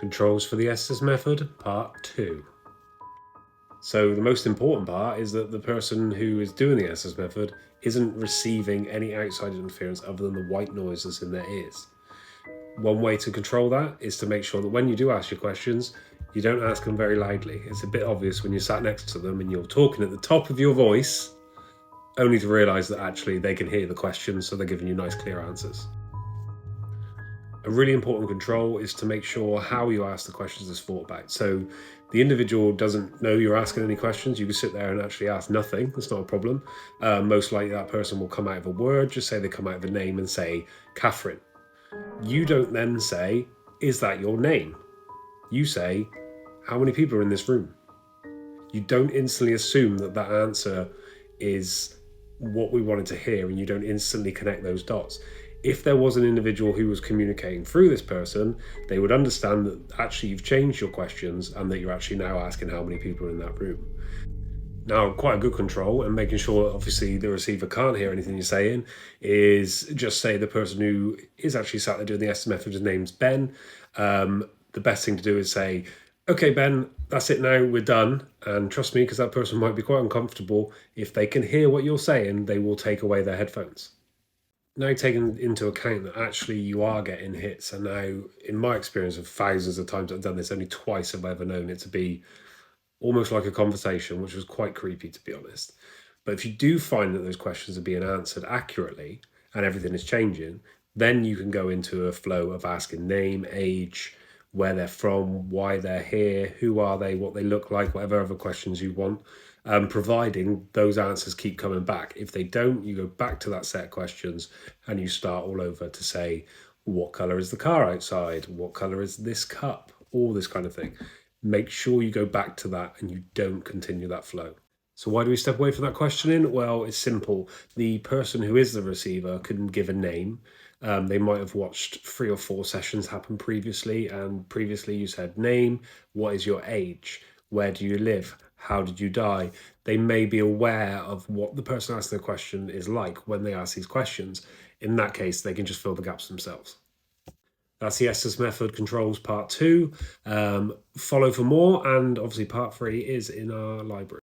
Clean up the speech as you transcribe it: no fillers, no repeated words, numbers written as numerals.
Controls for the Estes method, part 2. So the most important part is that the person who is doing the Estes method isn't receiving any outside interference other than the white noise that's in their ears. One way to control that is to make sure that when you do ask your questions, you don't ask them very loudly. It's a bit obvious when you're sat next to them and you're talking at the top of your voice, only to realise that actually they can hear the questions, so they're giving you nice clear answers. A really important control is to make sure how you ask the questions is thought about. So the individual doesn't know you're asking any questions. You can sit there and actually ask nothing. That's not a problem. Most likely that person will come out of a word. Just say they come out of a name and say, Catherine. You don't then say, is that your name? You say, how many people are in this room? You don't instantly assume that that answer is what we wanted to hear, and you don't instantly connect those dots. If there was an individual who was communicating through this person, they would understand that actually you've changed your questions and that you're actually now asking how many people are in that room. Now, quite a good control, and making sure obviously the receiver can't hear anything you're saying, is just say the person who is actually sat there doing the Estes method, his name's Ben. The best thing to do is say, okay, Ben, that's it now, we're done. And trust me, because that person might be quite uncomfortable, if they can hear what you're saying, they will take away their headphones. Now, taking into account that actually you are getting hits, and now in my experience of thousands of times I've done this, only twice have I ever known it to be almost like a conversation, which was quite creepy, to be honest. But if you do find that those questions are being answered accurately and everything is changing, then you can go into a flow of asking name, age, where they're from, why they're here, who are they, what they look like, whatever other questions you want, providing those answers keep coming back. If they don't, you go back to that set of questions and you start all over to say, what colour is the car outside? What colour is this cup? All this kind of thing. Make sure you go back to that and you don't continue that flow. So why do we step away from that questioning? Well, it's simple. The person who is the receiver couldn't give a name. They might have watched 3 or 4 sessions happen previously, and previously you said name, what is your age, where do you live, how did you die? They may be aware of what the person asking the question is like when they ask these questions. In that case, they can just fill the gaps themselves. That's the Estes method controls part 2. Follow for more, and obviously part 3 is in our library.